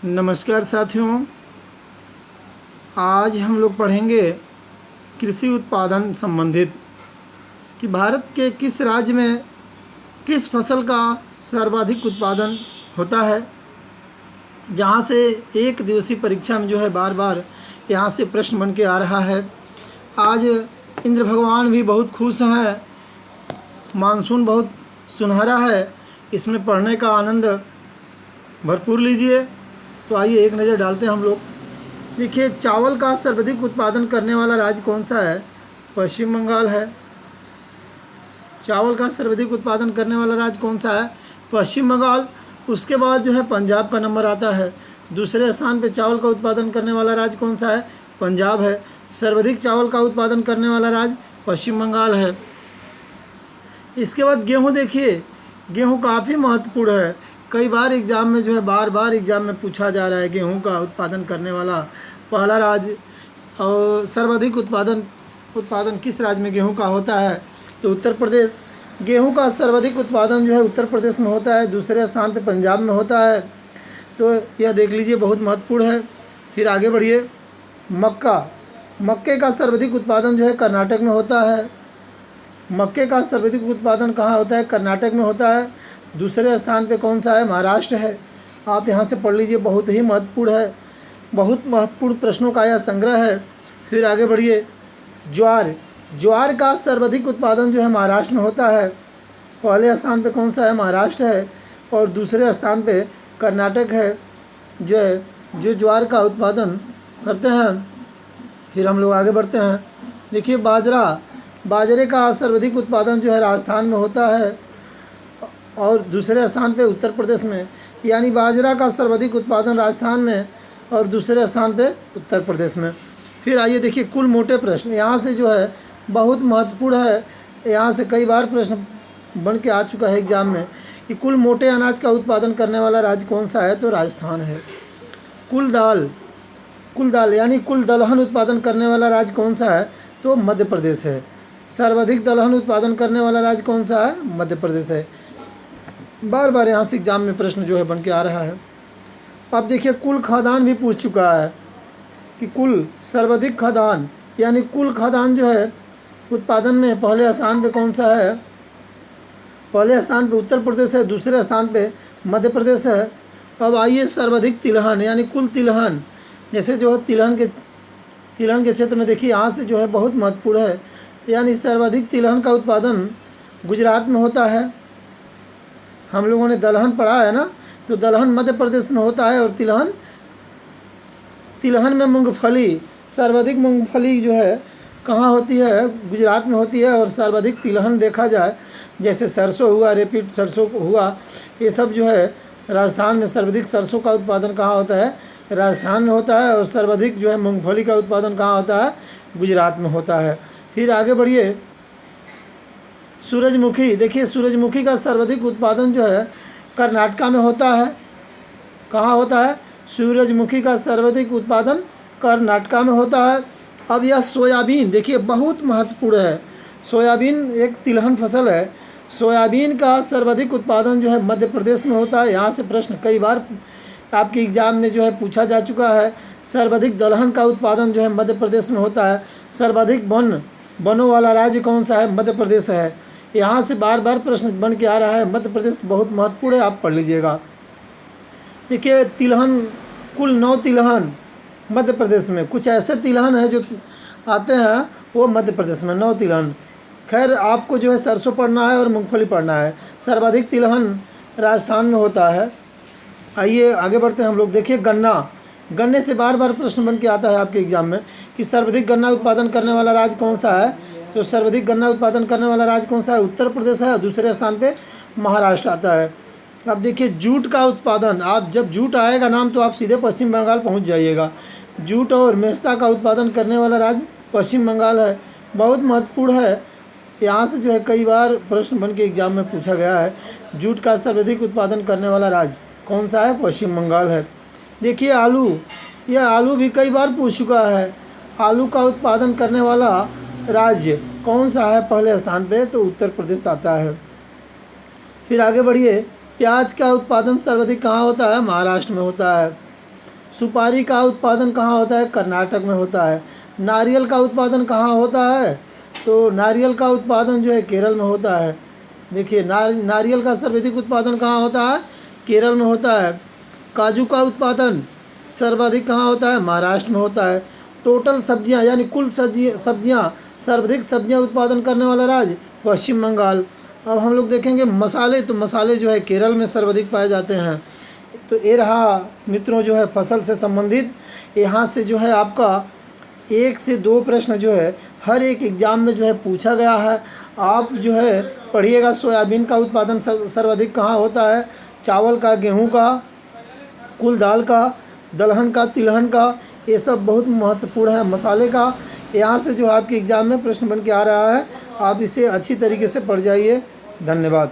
नमस्कार साथियों, आज हम लोग पढ़ेंगे कृषि उत्पादन संबंधित कि भारत के किस राज्य में किस फसल का सर्वाधिक उत्पादन होता है। जहाँ से एक दिवसीय परीक्षा में जो है बार बार यहाँ से प्रश्न बन के आ रहा है। आज इंद्र भगवान भी बहुत खुश हैं, मानसून बहुत सुनहरा है, इसमें पढ़ने का आनंद भरपूर लीजिए। तो आइए एक नज़र डालते हैं हम लोग। देखिए, चावल का सर्वाधिक उत्पादन करने वाला राज्य कौन सा है? पश्चिम बंगाल है। चावल का सर्वाधिक उत्पादन करने वाला राज्य कौन सा है? पश्चिम बंगाल। उसके बाद जो है पंजाब का नंबर आता है। दूसरे स्थान पे चावल का उत्पादन करने वाला राज्य कौन सा है? पंजाब है। सर्वाधिक चावल का उत्पादन करने वाला राज्य पश्चिम बंगाल है। इसके बाद गेहूँ देखिए, गेहूँ काफ़ी महत्वपूर्ण है। कई बार एग्ज़ाम में जो है बार एग्ज़ाम में पूछा जा रहा है गेहूं का उत्पादन करने वाला पहला राज्य और सर्वाधिक उत्पादन किस राज्य में गेहूं का होता है? तो उत्तर प्रदेश। गेहूं का सर्वाधिक उत्पादन जो है उत्तर प्रदेश में होता है। दूसरे स्थान पे पंजाब में होता है। तो यह देख लीजिए, बहुत महत्वपूर्ण है। फिर आगे बढ़िए। मक्के का सर्वाधिक उत्पादन जो है कर्नाटक में होता है। मक्के का सर्वाधिक उत्पादन कहाँ होता है? कर्नाटक में होता है। दूसरे स्थान पे कौन सा है? महाराष्ट्र है। आप यहाँ से पढ़ लीजिए, बहुत ही महत्वपूर्ण है। बहुत महत्वपूर्ण प्रश्नों का यह संग्रह है। फिर आगे बढ़िए। ज्वार का सर्वाधिक उत्पादन जो है महाराष्ट्र में होता है। पहले स्थान पे कौन सा है? महाराष्ट्र है। और दूसरे स्थान पे कर्नाटक है जो ज्वार का उत्पादन करते हैं। फिर हम लोग आगे बढ़ते हैं। देखिए, बाजरे का सर्वाधिक उत्पादन जो है राजस्थान में होता है और दूसरे स्थान पे उत्तर प्रदेश में। यानी बाजरा का सर्वाधिक उत्पादन राजस्थान में और दूसरे स्थान पे उत्तर प्रदेश में। फिर आइए देखिए, कुल मोटे प्रश्न यहाँ से जो है बहुत महत्वपूर्ण है। यहाँ से कई बार प्रश्न बन के आ चुका है एग्जाम में कि कुल मोटे अनाज का उत्पादन करने वाला राज्य कौन सा है? तो राजस्थान है। कुल दाल यानी कुल दलहन उत्पादन करने वाला राज्य कौन सा है? तो मध्य प्रदेश है। सर्वाधिक दलहन उत्पादन करने वाला राज्य कौन सा है? मध्य प्रदेश है। बार यहाँ से एग्जाम में प्रश्न जो है बन के आ रहा है। अब देखिए, कुल खाद्यान्न भी पूछ चुका है कि कुल सर्वाधिक खाद्यान्न यानी कुल खाद्यान्न जो है उत्पादन में पहले स्थान पे कौन सा है? पहले स्थान पे उत्तर प्रदेश है। दूसरे स्थान पे मध्य प्रदेश है। अब आइए सर्वाधिक तिलहन यानी कुल तिलहन, जैसे जो तिलहन के क्षेत्र में देखिए, यहाँ से जो है बहुत महत्वपूर्ण है। यानी सर्वाधिक तिलहन का उत्पादन गुजरात में होता है। हम लोगों ने दलहन पढ़ा है ना, तो दलहन मध्य प्रदेश में होता है। और तिलहन में मूंगफली, सर्वाधिक मूंगफली जो है कहाँ होती है? गुजरात में होती है। और सर्वाधिक तिलहन देखा जाए, जैसे सरसों हुआ, रेपिड सरसों हुआ, ये सब जो है राजस्थान में सर्वाधिक सरसों का उत्पादन कहाँ होता है? राजस्थान में होता है। और सर्वाधिक जो है मूंगफली का उत्पादन कहाँ होता है? गुजरात में होता है। फिर आगे बढ़िए। सूरजमुखी, देखिए सूरजमुखी का सर्वाधिक उत्पादन जो है कर्नाटक में होता है। कहाँ होता है? सूरजमुखी का सर्वाधिक उत्पादन कर्नाटक में होता है। अब यह सोयाबीन देखिए, बहुत महत्वपूर्ण है। सोयाबीन एक तिलहन फसल है। सोयाबीन का सर्वाधिक उत्पादन जो है मध्य प्रदेश में होता है। यहाँ से प्रश्न कई बार आपके एग्जाम में जो है पूछा जा चुका है। सर्वाधिक दलहन का उत्पादन जो है मध्य प्रदेश में होता है। सर्वाधिक वनों वाला राज्य कौन सा है? मध्य प्रदेश है। यहाँ से बार प्रश्न बन के आ रहा है। मध्य प्रदेश बहुत महत्वपूर्ण है, आप पढ़ लीजिएगा। देखिए, तिलहन कुल 9 तिलहन मध्य प्रदेश में, कुछ ऐसे तिलहन हैं जो आते हैं वो मध्य प्रदेश में 9 तिलहन। खैर, आपको जो है सरसों पढ़ना है और मूंगफली पढ़ना है। सर्वाधिक तिलहन राजस्थान में होता है। आइए आगे बढ़ते हैं हम लोग। देखिए, गन्ने से बार प्रश्न बन के आता है आपके एग्जाम में कि सर्वाधिक गन्ना उत्पादन करने वाला राज्य कौन सा है? तो सर्वाधिक गन्ना उत्पादन करने वाला राज्य कौन सा है? उत्तर प्रदेश है। और दूसरे स्थान पे महाराष्ट्र आता है। अब देखिए, जूट का उत्पादन, आप जब जूट आएगा नाम तो आप सीधे पश्चिम बंगाल पहुंच जाइएगा। जूट और मेस्ता का उत्पादन करने वाला राज्य पश्चिम बंगाल है। बहुत महत्वपूर्ण है। यहाँ से जो है कई बार प्रश्न बन के एग्जाम में पूछा गया है। जूट का सर्वाधिक उत्पादन करने वाला राज्य कौन सा है? पश्चिम बंगाल है। देखिए, यह आलू भी कई बार पूछ चुका है। आलू का उत्पादन करने वाला राज्य कौन सा है पहले स्थान पे? तो उत्तर प्रदेश आता है। फिर आगे बढ़िए। प्याज का उत्पादन सर्वाधिक कहाँ होता है? महाराष्ट्र में होता है। सुपारी का उत्पादन कहाँ होता है? कर्नाटक में होता है। नारियल का उत्पादन कहाँ होता है? तो नारियल का उत्पादन जो है केरल में होता है। देखिए नारियल का सर्वाधिक उत्पादन कहाँ होता है? केरल में होता है। काजू का उत्पादन सर्वाधिक कहाँ होता है? महाराष्ट्र में होता है। टोटल सब्जियां यानी कुल सब्जियां सर्वाधिक सब्जियां उत्पादन करने वाला राज्य पश्चिम बंगाल। अब हम लोग देखेंगे मसाले, तो मसाले जो है केरल में सर्वाधिक पाए जाते हैं। तो ये रहा मित्रों जो है फसल से संबंधित। यहाँ से जो है आपका 1 से 2 प्रश्न जो है हर एक एग्ज़ाम में जो है पूछा गया है। आप जो है पढ़िएगा। सोयाबीन का उत्पादन सर्वाधिक कहाँ होता है? चावल का, गेहूँ का, कुल दाल का, दलहन का, तिलहन का, ये सब बहुत महत्वपूर्ण है। मसाले का यहाँ से जो आपके एग्ज़ाम में प्रश्न बन के आ रहा है, आप इसे अच्छी तरीके से पढ़ जाइए। धन्यवाद।